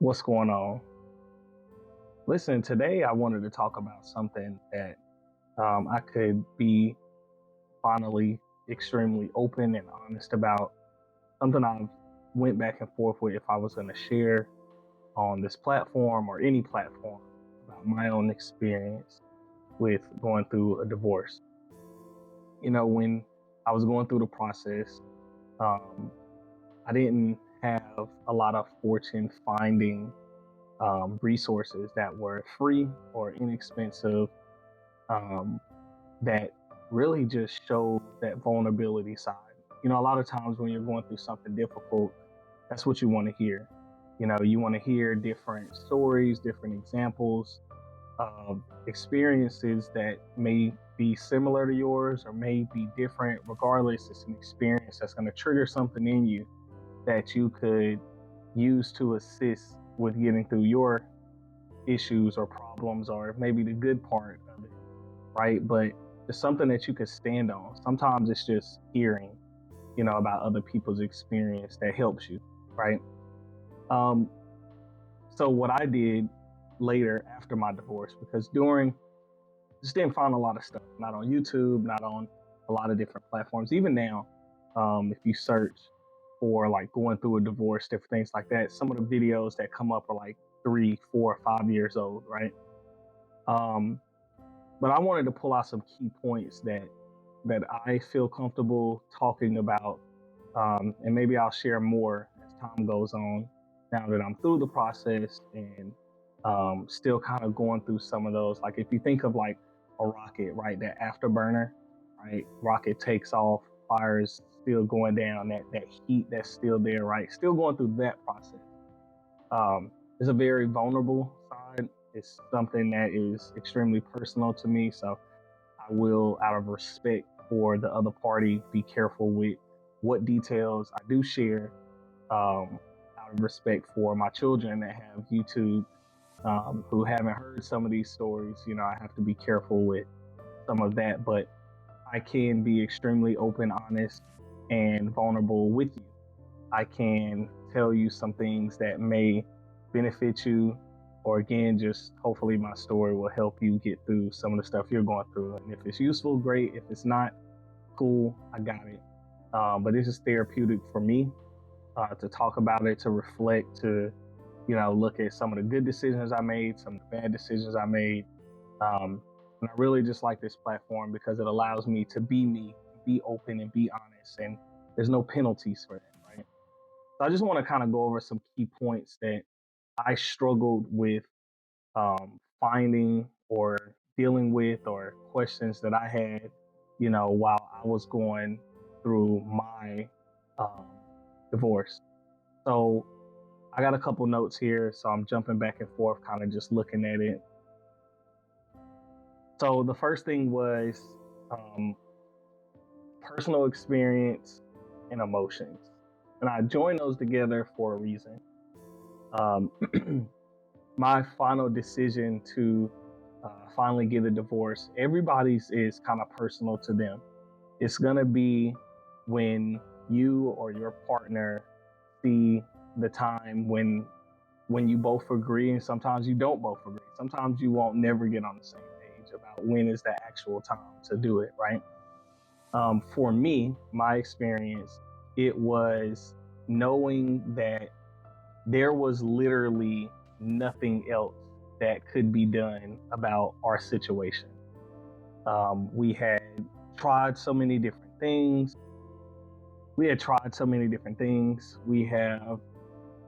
What's going on? Listen, today I wanted to talk about something that I could be finally extremely open and honest about. Something I've went back and forth with if I was going to share on this platform or any platform about my own experience with going through a divorce. When I was going through the process, um, I didn't have a lot of fortune finding resources that were free or inexpensive, um, that really just showed that vulnerability side. A lot of times when you're going through something difficult, that's what you want to hear. You want to hear different stories, different examples of experiences that may be similar to yours or may be different. Regardless, it's an experience that's going to trigger something in you that you could use to assist with getting through your issues or problems, or maybe the good part of it, right? But it's something that you could stand on. Sometimes it's just hearing, about other people's experience that helps you, right? Um, so what I did later after my divorce, because during just didn't find a lot of stuff, not on YouTube, not on a lot of different platforms. Even now, if you search for like going through a divorce, different things like that, some of the videos that come up are like 3, 4, 5 years old, right? Um, but I wanted to pull out some key points that I feel comfortable talking about, and maybe I'll share more as time goes on. Now that I'm through the process and still kind of going through some of those, like if you think of like a rocket, right, that afterburner, right, rocket takes off, fires still going down, that heat that's still there, right, still going through that process. It's a very vulnerable side. It's something that is extremely personal to me. So I will, out of respect for the other party, be careful with what details I do share. Out of respect for my children that have YouTube, who haven't heard some of these stories, I have to be careful with some of that. But I can be extremely open, honest, and vulnerable with you. I can tell you some things that may benefit you, or again, just hopefully my story will help you get through some of the stuff you're going through. And if it's useful, great. If it's not, cool, I got it. But this is therapeutic for me, to talk about it, to reflect, to look at some of the good decisions I made, some of the bad decisions I made. And I really just like this platform because it allows me to be me, be open, and be honest. And there's no penalties for that, right? So I just want to kind of go over some key points that I struggled with, finding or dealing with, or questions that I had, while I was going through my um, divorce. So I got a couple notes here, so I'm jumping back and forth, kind of just looking at it. So the first thing was um, personal experience and emotions, and I joined those together for a reason. Um, my final decision to finally get a divorce, everybody's is kind of personal to them. It's gonna be when you or your partner see the time when you both agree, and sometimes you don't both agree. Sometimes you won't never get on the same page about when is the actual time to do it, right? For me, my experience, it was knowing that there was literally nothing else that could be done about our situation. We had tried so many different things. We had tried so many different things. We have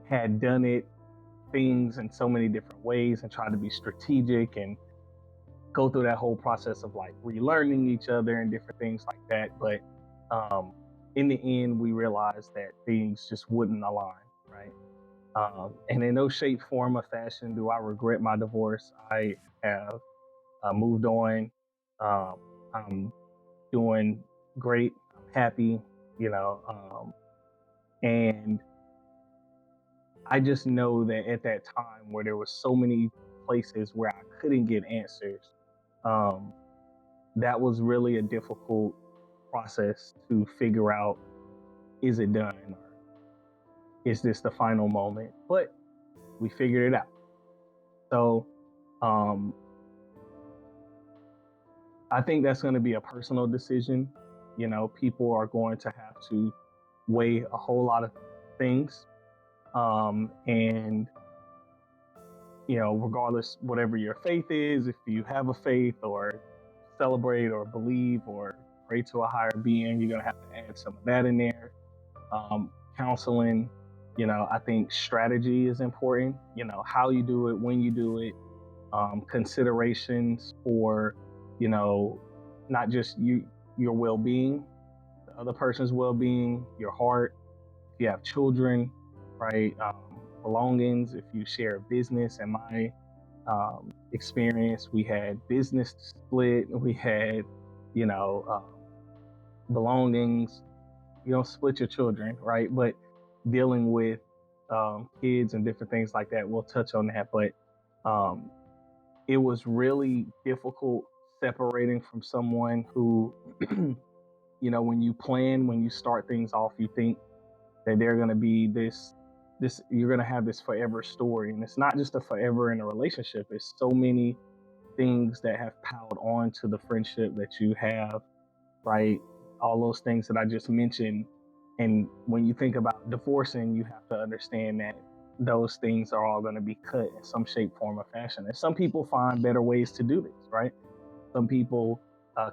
had done it things in so many different ways and tried to be strategic and go through that whole process of like relearning each other and different things like that. But um, in the end, we realized that things just wouldn't align, right? And in no shape, form, or fashion do I regret my divorce. I have moved on. Um, I'm doing great. I'm happy, and I just know that at that time where there were so many places where I couldn't get answers, um, that was really a difficult process to figure out, is it done, or is this the final moment? But We figured it out. So um, I think that's going to be a personal decision. You know, people are going to have to weigh a whole lot of things. And, you know, regardless, whatever your faith is, if you have a faith or celebrate or believe or pray to a higher being, you're going to have to add some of that in there. Counseling, you know, I think strategy is important, you know, how you do it, when you do it, considerations for, you know, not just your well-being, the other person's well-being, your heart, if you have children, right? Belongings, if you share a business. In my experience, we had business split, we had, you know, belongings. You don't split your children, right? But dealing with kids and different things like that, we'll touch on that. But um, it was really difficult separating from someone who, you know, when you plan, when you start things off, you think that they're going to be you're going to have this forever story. And it's not just a forever in a relationship. It's so many things that have piled on to the friendship that you have, right? All those things that I just mentioned. And when you think about divorcing, you have to understand that those things are all going to be cut in some shape, form, or fashion. And some people find better ways to do this, right? Some people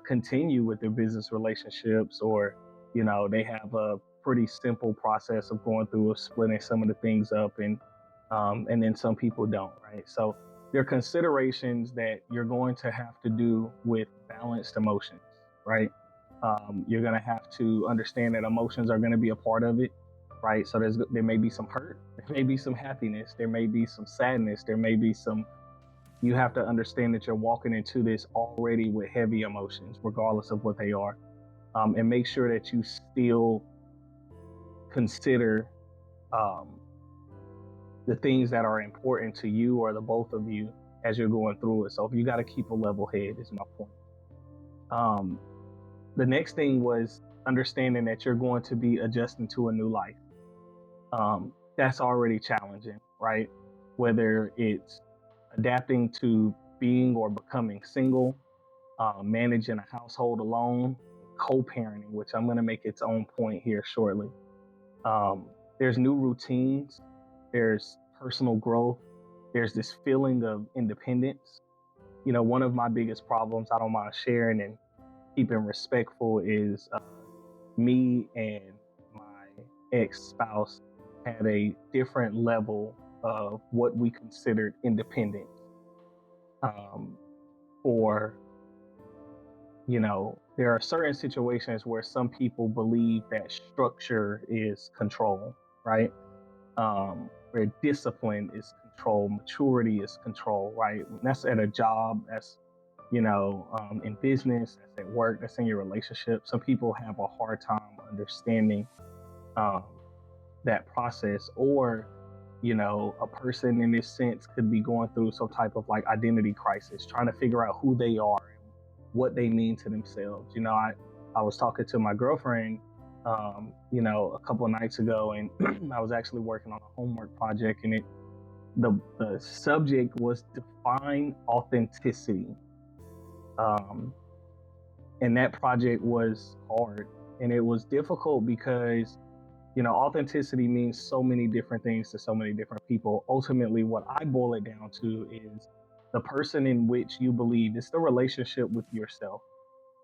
continue with their business relationships, or, you know, they have a pretty simple process of going through of splitting some of the things up, and then some people don't, right? So there are considerations that you're going to have to do with balanced emotions, right? You're going to have to understand that emotions are going to be a part of it, right? So there may be some hurt, there may be some happiness, there may be some sadness, there may be some. You have to understand that you're walking into this already with heavy emotions, regardless of what they are, and make sure that you still consider um, the things that are important to you or the both of you as you're going through it. So if you got to keep a level head, is my point. Um, the next thing was understanding that you're going to be adjusting to a new life. That's already challenging, right? Whether it's adapting to being or becoming single, managing a household alone, co-parenting, which I'm going to make its own point here shortly. There's new routines, there's personal growth, there's this feeling of independence. You know, one of my biggest problems, I don't mind sharing and keeping respectful, is me and my ex-spouse had a different level of what we considered independence. For, you know, there are certain situations where some people believe that structure is control, right? Where discipline is control, maturity is control, right? That's at a job, that's, you know, in business, that's at work, that's in your relationship. Some people have a hard time understanding um, that process. Or, you know, a person in this sense could be going through some type of like identity crisis, trying to figure out who they are and what they mean to themselves. You know, I was talking to my girlfriend, you know, a couple of nights ago, and I was actually working on a homework project, and the subject was define authenticity. Um, and that project was hard, and it was difficult because, you know, authenticity means so many different things to so many different people. Ultimately, what I boil it down to is the person in which you believe. It's the relationship with yourself,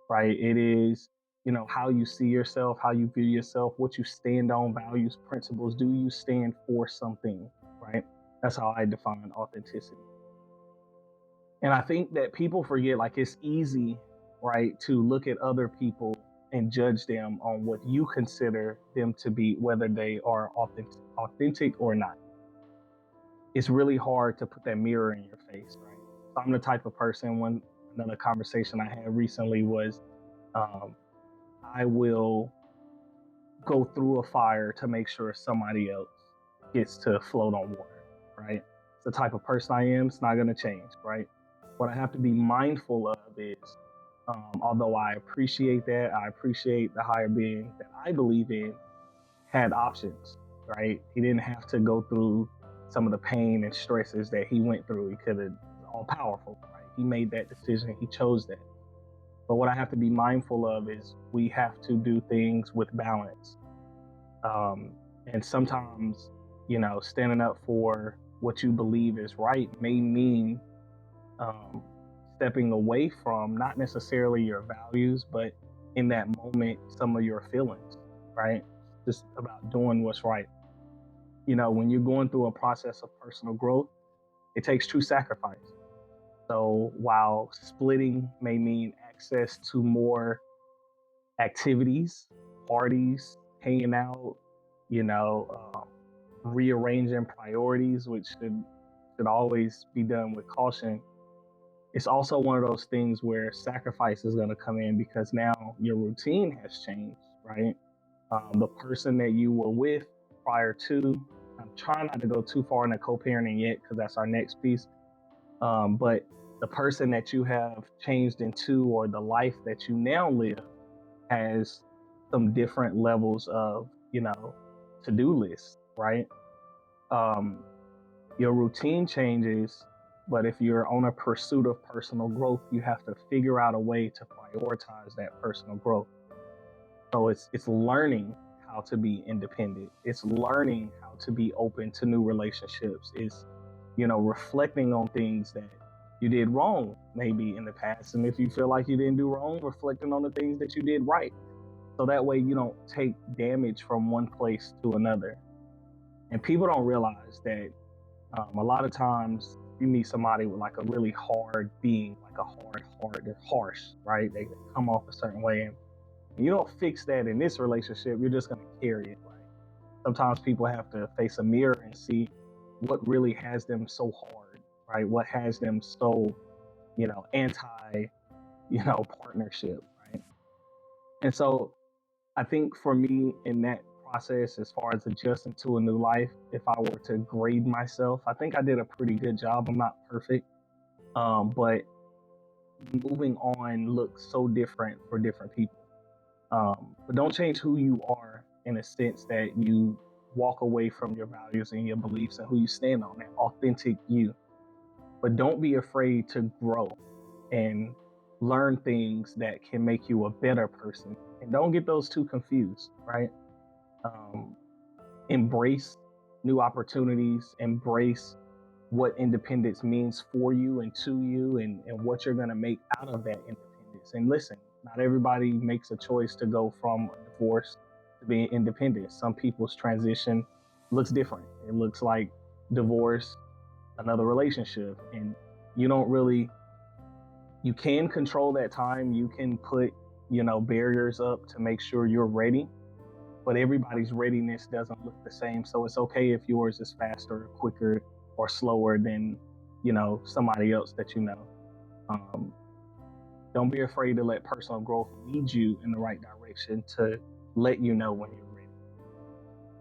right? It is, you know, how you see yourself, how you view yourself, what you stand on, values, principles. Do you stand for something, right? That's how I define authenticity. And I think that people forget, like, it's easy, right, to look at other people and judge them on what you consider them to be, whether they are authentic or not. It's really hard to put that mirror in your face, right? So I'm the type of person. Another conversation I had recently was, um, I will go through a fire to make sure somebody else gets to float on water, right? It's the type of person I am. It's not going to change, right? What I have to be mindful of is, although I appreciate that, I appreciate the higher being that I believe in had options, right? He didn't have to go through some of the pain and stresses that he went through. He could have all powerful, right? He made that decision. He chose that. But what I have to be mindful of is we have to do things with balance. Um, and sometimes, standing up for what you believe is right may mean um, stepping away from not necessarily your values, but in that moment, some of your feelings, right? Just about doing what's right. When you're going through a process of personal growth, it takes true sacrifice. So while splitting may mean access to more activities, parties, hanging out, you know, um, rearranging priorities, which should always be done with caution. It's also one of those things where sacrifice is going to come in because now your routine has changed, right? The person that you were with prior to, I'm trying not to go too far into co-parenting yet because that's our next piece. But the person that you have changed into or the life that you now live has some different levels of, to-do lists, right? Um, your routine changes, but if you're on a pursuit of personal growth, you have to figure out a way to prioritize that personal growth. So it's learning how to be independent. It's learning how to be open to new relationships. It's, reflecting on things that you did wrong maybe in the past. And if you feel like you didn't do wrong, reflecting on the things that you did right. So that way you don't take damage from one place to another. And people don't realize that a lot of times you meet somebody with like a really hard being, like a hard, they're harsh, right? They come off a certain way. And you don't fix that in this relationship, you're just going to carry it. Right? Sometimes people have to face a mirror and see what really has them so hard, right? What has them so, anti, partnership, right? And so I think for me in that process, as far as adjusting to a new life, if I were to grade myself, I think I did a pretty good job. I'm not perfect, but moving on looks so different for different people. But don't change who you are in a sense that you walk away from your values and your beliefs and who you stand on, that authentic you. But don't be afraid to grow and learn things that can make you a better person. And don't get those two confused, right? Um, Embrace new opportunities, embrace what independence means for you and to you, and what you're going to make out of that independence. And listen, not everybody makes a choice to go from a divorce to being independent. Some people's transition looks different. It looks like divorce, another relationship, and you don't really, you can control that time. You can put, barriers up to make sure you're ready, but everybody's readiness doesn't look the same. So it's okay if yours is faster, quicker, or slower than, somebody else that you know. Um, don't be afraid to let personal growth lead you in the right direction to let you know when you're ready.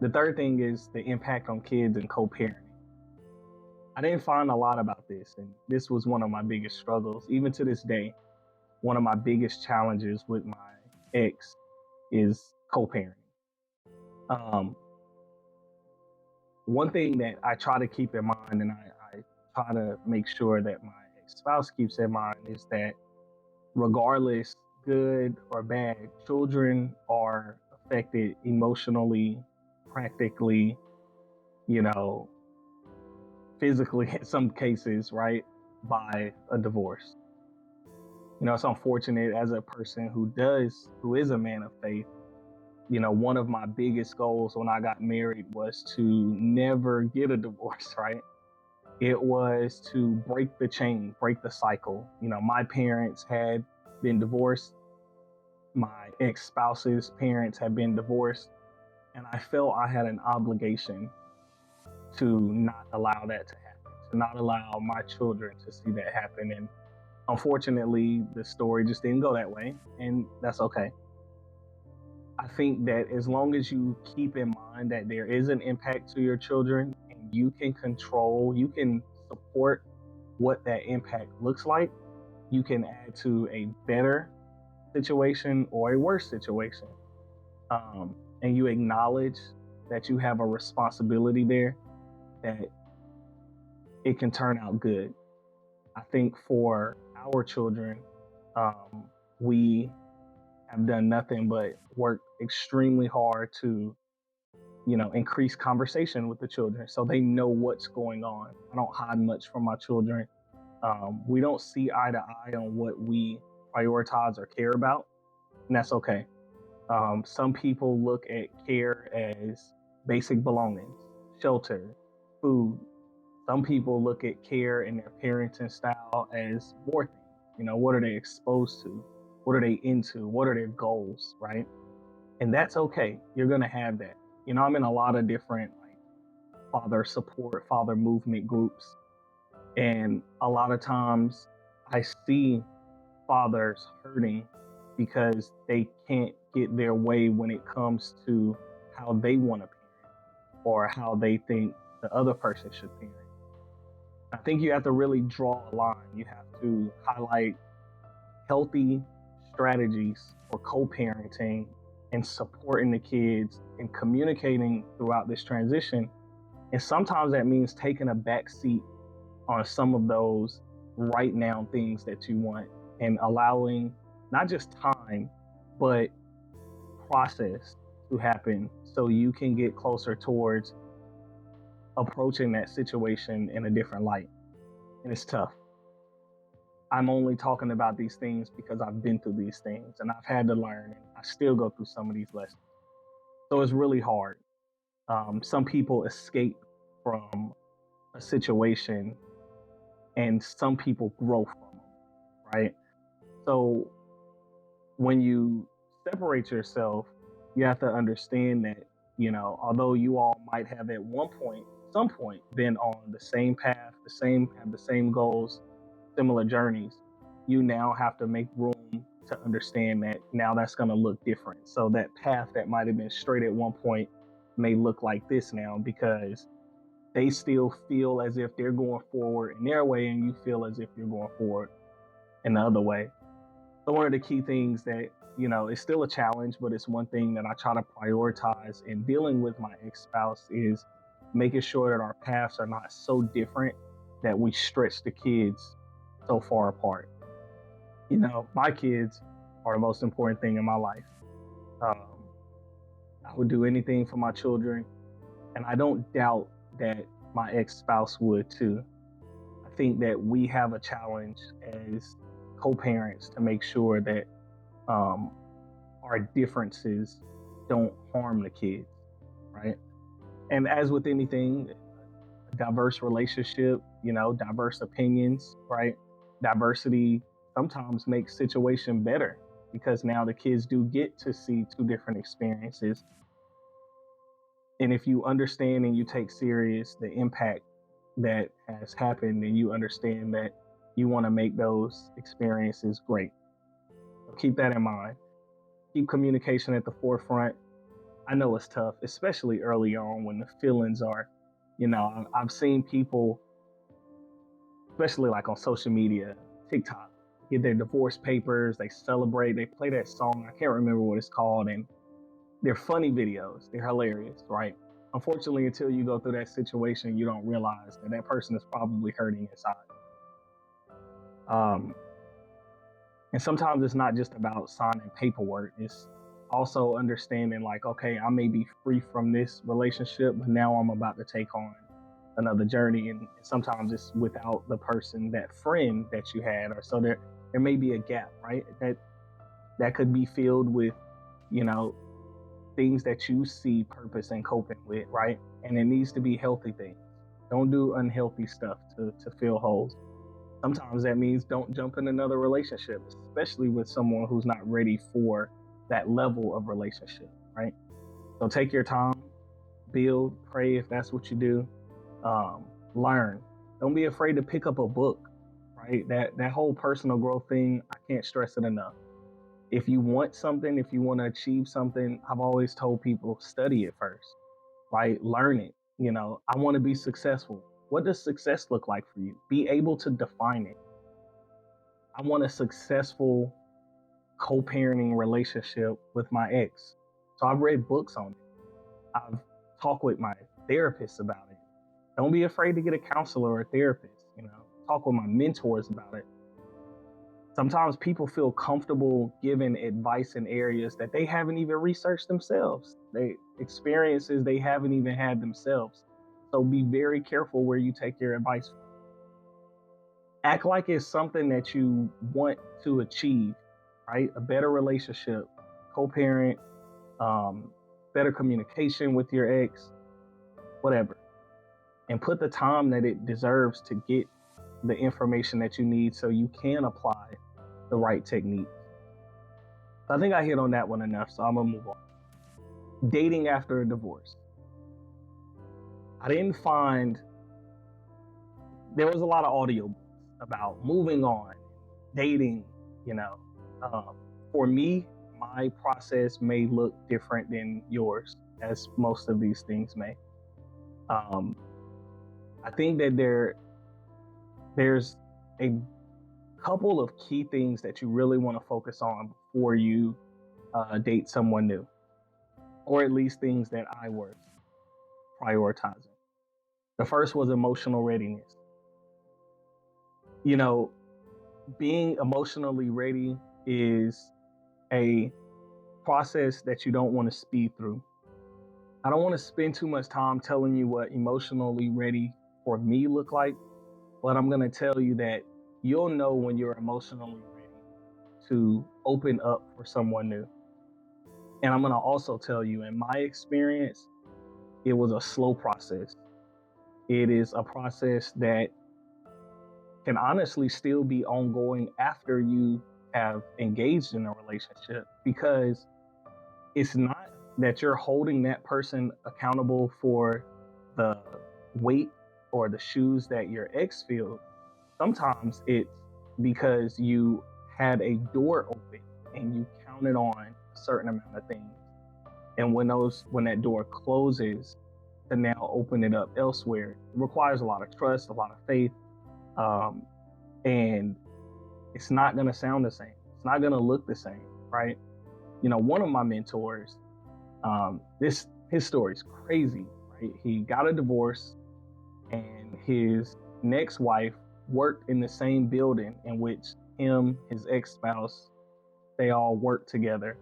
The third thing is the impact on kids and co-parenting. I didn't find a lot about this, and this was one of my biggest struggles. Even to this day, one of my biggest challenges with my ex is co-parenting. Um, One thing that I try to keep in mind, and I try to make sure that my spouse keeps in mind, is that regardless, good or bad, children are affected emotionally, practically, you know, physically in some cases, right, by a divorce. It's unfortunate as a person who is a man of faith. One of my biggest goals when I got married was to never get a divorce, right? It was to break the chain, break the cycle. My parents had been divorced. My ex-spouse's parents had been divorced. And I felt I had an obligation to not allow that to happen, to not allow my children to see that happen. And unfortunately, the story just didn't go that way. And that's okay. I think that as long as you keep in mind that there is an impact to your children and you can support what that impact looks like, you can add to a better situation or a worse situation. And you acknowledge that you have a responsibility there, that it can turn out good. I think for our children, um, we have done nothing but work extremely hard to, increase conversation with the children so they know what's going on. I don't hide much from my children. We don't see eye to eye on what we prioritize or care about, and that's okay. Some people look at care as basic belongings, shelter, food. Some people look at care and their parenting style as more things. What are they exposed to? What are they into? What are their goals, right? And that's okay. You're gonna have that. I'm in a lot of different like father support, father movement groups, and a lot of times I see fathers hurting because they can't get their way when it comes to how they want to parent or how they think the other person should parent. I think you have to really draw a line. You have to highlight healthy strategies for co-parenting and supporting the kids and communicating throughout this transition. And sometimes that means taking a back seat on some of those right now things that you want and allowing not just time, but process to happen so you can get closer towards approaching that situation in a different light. And it's tough. I'm only talking about these things because I've been through these things and I've had to learn, and I still go through some of these lessons. So it's really hard. Some people escape from a situation and some people grow from them, right? So when you separate yourself, you have to understand that, although you all might have at some point, been on the same path, have the same goals, similar journeys, you now have to make room to understand that now that's going to look different. So that path that might have been straight at one point may look like this now because they still feel as if they're going forward in their way and you feel as if you're going forward in the other way. So one of the key things that, it's still a challenge, but it's one thing that I try to prioritize in dealing with my ex-spouse is making sure that our paths are not so different that we stretch the kids so far apart. My kids are the most important thing in my life. Um, I would do anything for my children, and I don't doubt that my ex-spouse would too. I think that we have a challenge as co-parents to make sure that um, our differences don't harm the kids, right? And as with anything, a diverse relationship, diverse opinions, right? Diversity sometimes makes situation better because now the kids do get to see two different experiences. And if you understand and you take serious the impact that has happened and you understand that you want to make those experiences great. So keep that in mind. Keep communication at the forefront. I know it's tough, especially early on when the feelings are, I've seen people, especially like on social media, TikTok, get their divorce papers, they celebrate, they play that song. I can't remember what it's called. And they're funny videos. They're hilarious, right? Unfortunately, until you go through that situation, you don't realize that that person is probably hurting inside. Um, and sometimes it's not just about signing paperwork. It's also understanding like, okay, I may be free from this relationship, but now I'm about to take on another journey. And sometimes it's without the person, that friend that you had, or so there may be a gap, right? That could be filled with, you know, things that you see purpose and coping with, right? And it needs to be healthy things. Don't do unhealthy stuff to fill holes. Sometimes that means don't jump in another relationship, especially with someone who's not ready for that level of relationship, right? So take your time, build, pray if that's what you do. Learn. Don't be afraid to pick up a book, right? That whole personal growth thing, I can't stress it enough. If you want something, if you want to achieve something, I've always told people study it first, right? Learn it. I want to be successful. What does success look like for you? Be able to define it. I want a successful co-parenting relationship with my ex. So I've read books on it. I've talked with my therapist about it. Don't be afraid to get a counselor or a therapist, talk with my mentors about it. Sometimes people feel comfortable giving advice in areas that they haven't even researched themselves. They experiences they haven't even had themselves. So be very careful where you take your advice from. Act like it's something that you want to achieve, right? A better relationship, co-parent, um, better communication with your ex, whatever. And put the time that it deserves to get the information that you need so you can apply the right technique. I think I hit on that one enough, so I'm gonna move on. Dating after a divorce. I didn't find there was a lot of audio about moving on, dating, you know. For me, my process may look different than yours, as most of these things may. Um, I think that there's a couple of key things that you really want to focus on before you date someone new, or at least things that I was prioritizing. The first was emotional readiness. You know, being emotionally ready is a process that you don't want to speed through. I don't want to spend too much time telling you what emotionally ready for me look like, but I'm going to tell you that you'll know when you're emotionally ready to open up for someone new. And I'm going to also tell you, in my experience, it was a slow process. It is a process that can honestly still be ongoing after you have engaged in a relationship, because it's not that you're holding that person accountable for the weight or the shoes that your ex feels. Sometimes it's because you had a door open and you counted on a certain amount of things. And when that door closes, to now open it up elsewhere, it requires a lot of trust, a lot of faith, um, and it's not going to sound the same. It's not going to look the same, right? One of my mentors, his story is crazy, right? He got a divorce, and his next wife worked in the same building in which his ex-spouse, they all worked together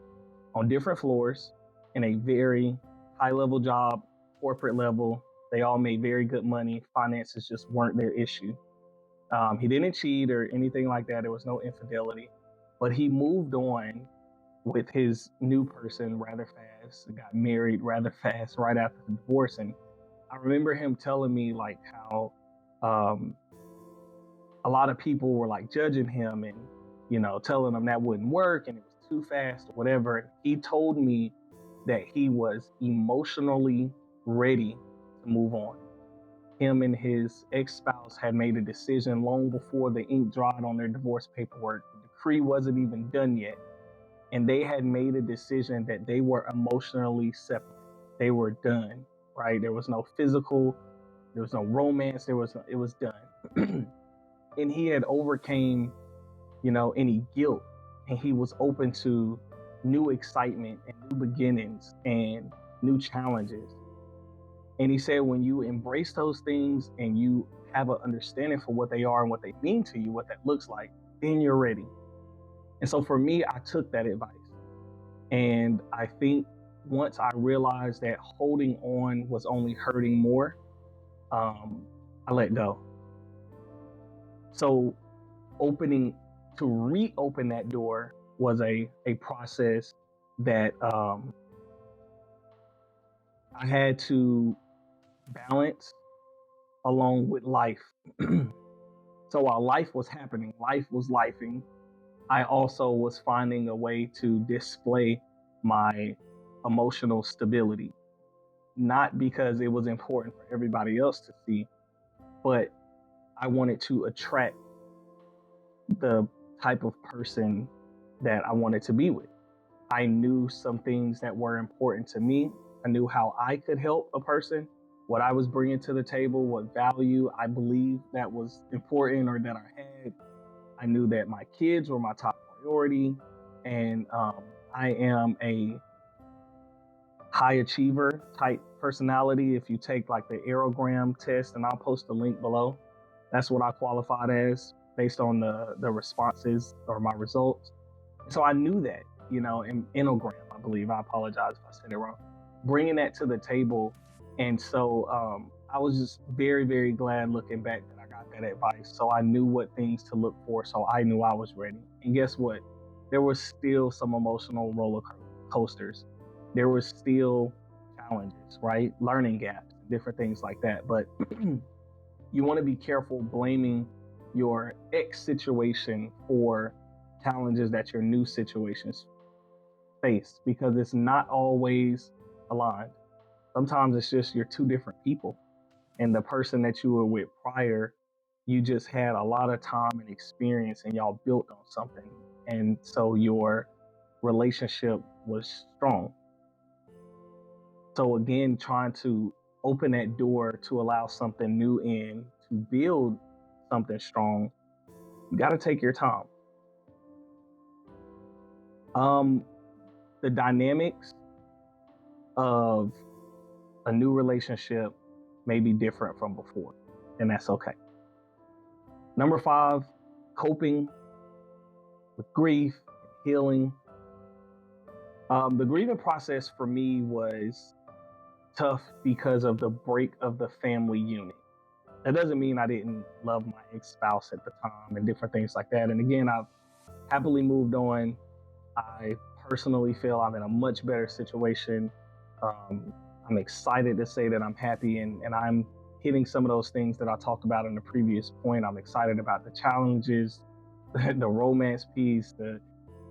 on different floors in a very high-level job, corporate level. They all made very good money. Finances just weren't their issue. He didn't cheat or anything like that. There was no infidelity, but he moved on with his new person rather fast, got married rather fast right after the divorce. And I remember him telling me like how um, a lot of people were like judging him and, telling him that wouldn't work and it was too fast or whatever. He told me that he was emotionally ready to move on. Him and his ex-spouse had made a decision long before the ink dried on their divorce paperwork. The decree wasn't even done yet. And they had made a decision that they were emotionally separate. They were done, right? There was no physical, there was no romance, it was done. And he had overcame, any guilt, and he was open to new excitement and new beginnings and new challenges. And he said, when you embrace those things and you have an understanding for what they are and what they mean to you, what that looks like, then you're ready. And so for me, I took that advice. And I think once I realized that holding on was only hurting more, I let go. So to reopen that door was a process that I had to balance along with life. So while life was happening, life was lifing, I also was finding a way to display my emotional stability. Not because it was important for everybody else to see, but I wanted to attract the type of person that I wanted to be with. I knew some things that were important to me. I knew how I could help a person, what I was bringing to the table, what value I believed that was important or that I had. I knew that my kids were my top priority, and I am a high achiever type personality. If you take like the Aerogram test, and I'll post the link below, that's what I qualified as based on the responses or my results. So I knew that, in Enneagram, I believe. I apologize if I said it wrong. Bringing that to the table. And so I was just very, very glad looking back that I got that advice. So I knew what things to look for. So I knew I was ready. And guess what? There was still some emotional roller coasters. There were still challenges, right? Learning gaps, different things like that. But you want to be careful blaming your ex situation for challenges that your new situations face, because it's not always aligned. Sometimes it's just you're two different people, and the person that you were with prior, you just had a lot of time and experience and y'all built on something, and so your relationship was strong. So again, trying to open that door to allow something new in, to build something strong, you got to take your time. The dynamics of a new relationship may be different from before, and that's okay. Number 5, coping with grief, healing. The grieving process for me was tough because of the break of the family unit. That doesn't mean I didn't love my ex-spouse at the time and different things like that. And again, I've happily moved on. I personally feel I'm in a much better situation. I'm excited to say that I'm happy, and I'm hitting some of those things that I talked about in the previous point. I'm excited about the challenges, the romance piece,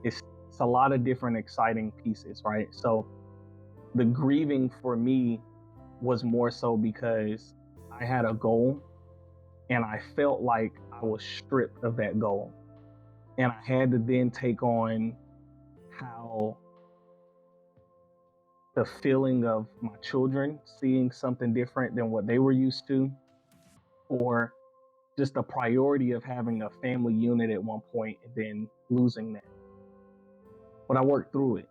it's a lot of different exciting pieces, right? So the grieving for me was more so because I had a goal and I felt like I was stripped of that goal. And I had to then take on how the feeling of my children seeing something different than what they were used to, or just the priority of having a family unit at one point and then losing that. But I worked through it,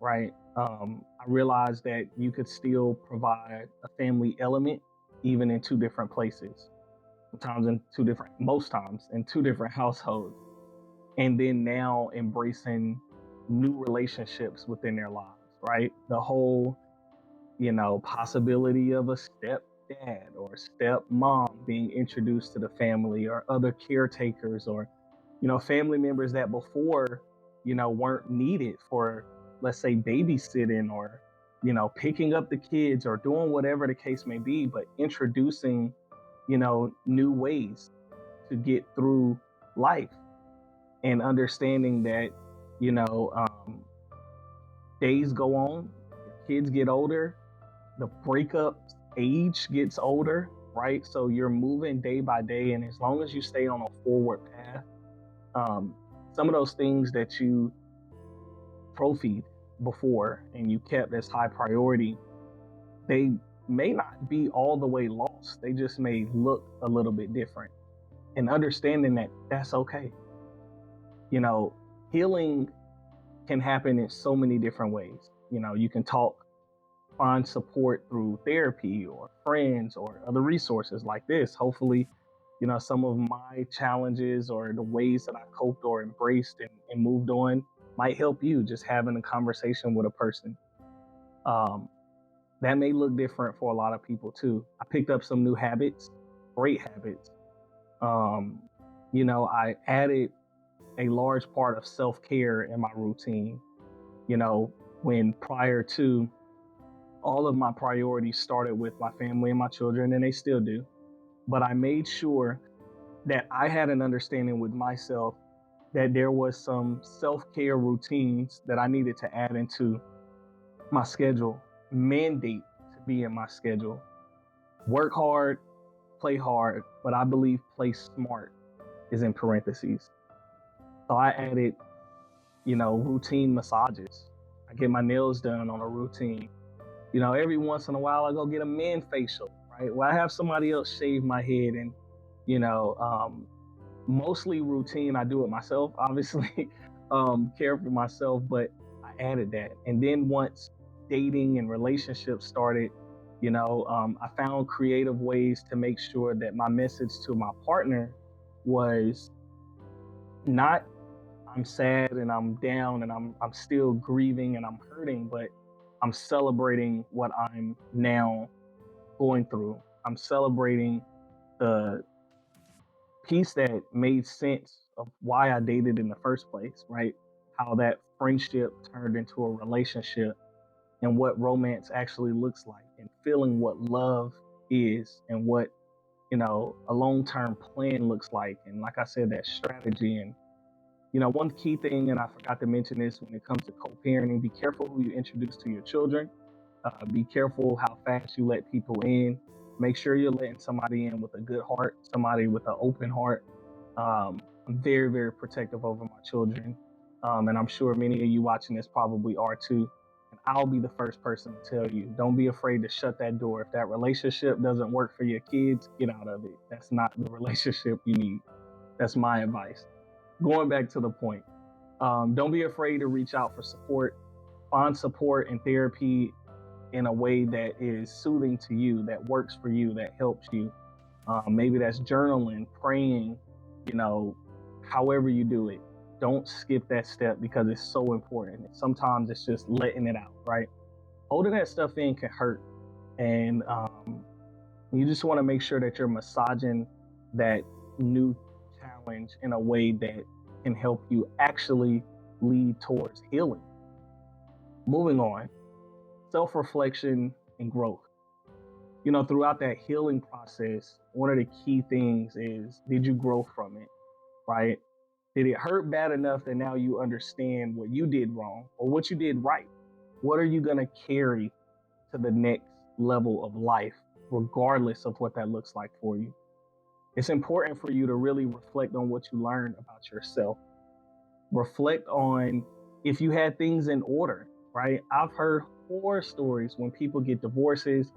right? I realized that you could still provide a family element even in two different places, most times in two different households. And then now embracing new relationships within their lives, right? The whole, possibility of a stepdad or stepmom being introduced to the family, or other caretakers, or, family members that before, weren't needed for, let's say, babysitting, or, picking up the kids, or doing whatever the case may be, but introducing, new ways to get through life, and understanding that, days go on, kids get older, the breakup age gets older, right? So you're moving day by day, and as long as you stay on a forward path, some of those things that you trophied before and you kept as high priority, they may not be all the way lost. They just may look a little bit different. And understanding that that's okay. Healing can happen in so many different ways. You can find support through therapy or friends or other resources like this. Hopefully, some of my challenges or the ways that I coped or embraced and moved on might help you, just having a conversation with a person. That may look different for a lot of people too. I picked up some new habits, great habits. I added a large part of self-care in my routine, when prior to, all of my priorities started with my family and my children, and they still do. But I made sure that I had an understanding with myself that there was some self-care routines that I needed to add into my schedule, mandate to be in my schedule. Work hard, play hard, but I believe play smart is in parentheses. So I added, routine massages. I get my nails done on a routine. Every once in a while I go get a men facial, right? Well, I have somebody else shave my head, and, mostly routine. I do it myself, obviously, care for myself, but I added that. And then once dating and relationships started, I found creative ways to make sure that my message to my partner was not I'm sad and I'm down and I'm still grieving and I'm hurting, but I'm celebrating what I'm now going through. I'm celebrating the piece that made sense of why I dated in the first place, right? How that friendship turned into a relationship and what romance actually looks like and feeling what love is and what, a long term plan looks like. And like I said, that strategy. And, one key thing, and I forgot to mention this when it comes to co parenting, be careful who you introduce to your children. Be careful how fast you let people in. Make sure you're letting somebody in with a good heart, somebody with an open heart. I'm very, very protective over my children. And I'm sure many of you watching this probably are too. And I'll be the first person to tell you, don't be afraid to shut that door. If that relationship doesn't work for your kids, get out of it. That's not the relationship you need. That's my advice. Going back to the point, don't be afraid to reach out for support. Find support and therapy in a way that is soothing to you, that works for you, that helps you. Maybe that's journaling, praying, you know, however you do it. Don't skip that step because it's so important. Sometimes it's just letting it out, right? Holding that stuff in can hurt. And you just want to make sure that you're massaging that new challenge in a way that can help you actually lead towards healing. Moving on, self reflection and growth. Throughout that healing process, one of the key things is, did you grow from it, right? Did it hurt bad enough that now you understand what you did wrong or what you did right? What are you going to carry to the next level of life, regardless of what that looks like for you? It's important for you to really reflect on what you learned about yourself. Reflect on if you had things in order, right? I've heard horror stories when people get divorces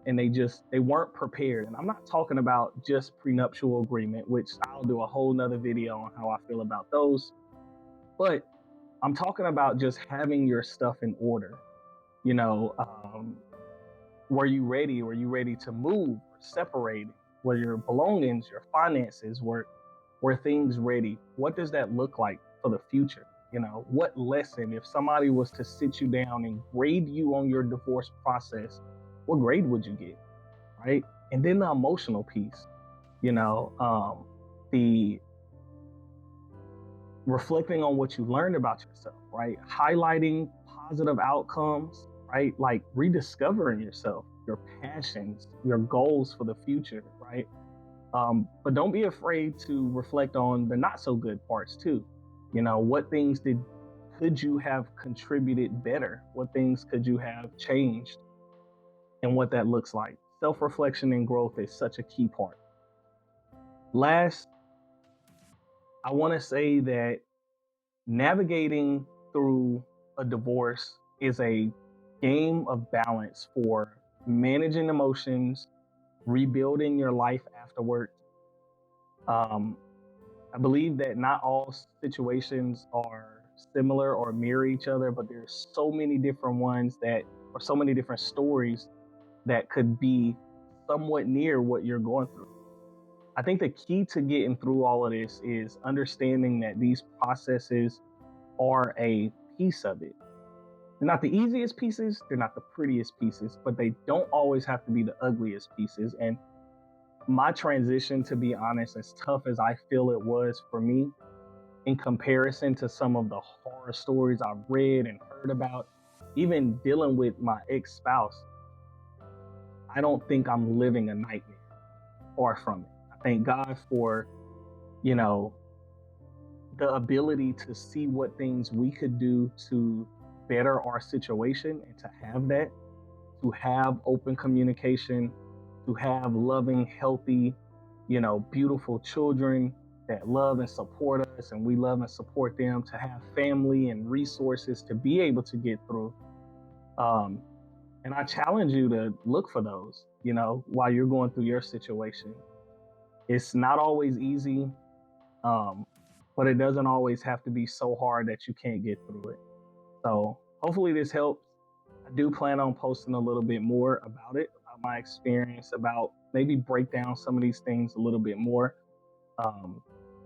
and they weren't prepared. And I'm not talking about just prenuptial agreement, which I'll do a whole nother video on how I feel about those. But I'm talking about just having your stuff in order. Were you ready? Were you ready to move, separate? Were your belongings, your finances, were things ready? What does that look like for the future? What lesson, if somebody was to sit you down and grade you on your divorce process, what grade would you get, right? And then the emotional piece, the reflecting on what you learned about yourself, right? Highlighting positive outcomes, right? Like rediscovering yourself, your passions, your goals for the future, right? But don't be afraid to reflect on the not so good parts too. What things could you have contributed better? What things could you have changed? And what that looks like. Self-reflection and growth is such a key part. Last, I want to say that navigating through a divorce is a game of balance for managing emotions, rebuilding your life afterward. I believe that not all situations are similar or mirror each other, but there's so many different ones or so many different stories that could be somewhat near what you're going through. I think the key to getting through all of this is understanding that these processes are a piece of it. They're not the easiest pieces, they're not the prettiest pieces, but they don't always have to be the ugliest pieces. And my transition, to be honest, as tough as I feel it was for me, in comparison to some of the horror stories I've read and heard about, even dealing with my ex-spouse, I don't think I'm living a nightmare. Far from it. I thank God for, the ability to see what things we could do to better our situation and to have that, to have open communication, to have loving, healthy, beautiful children that love and support us and we love and support them, to have family and resources to be able to get through. And I challenge you to look for those, while you're going through your situation. It's not always easy, but it doesn't always have to be so hard that you can't get through it. So hopefully this helps. I do plan on posting a little bit more about about my experience, about maybe break down some of these things a little bit more. Um,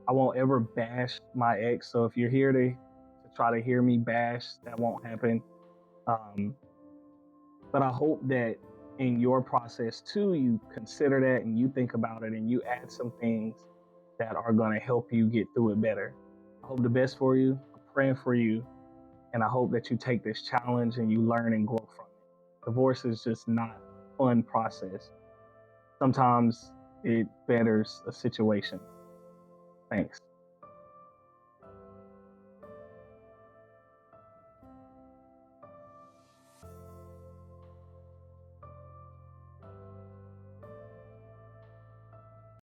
I won't ever bash my ex. So if you're here to try to hear me bash, that won't happen. Um, but I hope that in your process too, you consider that and you think about it and you add some things that are going to help you get through it better. I hope the best for you. I'm praying for you. And I hope that you take this challenge and you learn and grow from it. Divorce is just not a fun process. Sometimes it betters a situation. Thanks.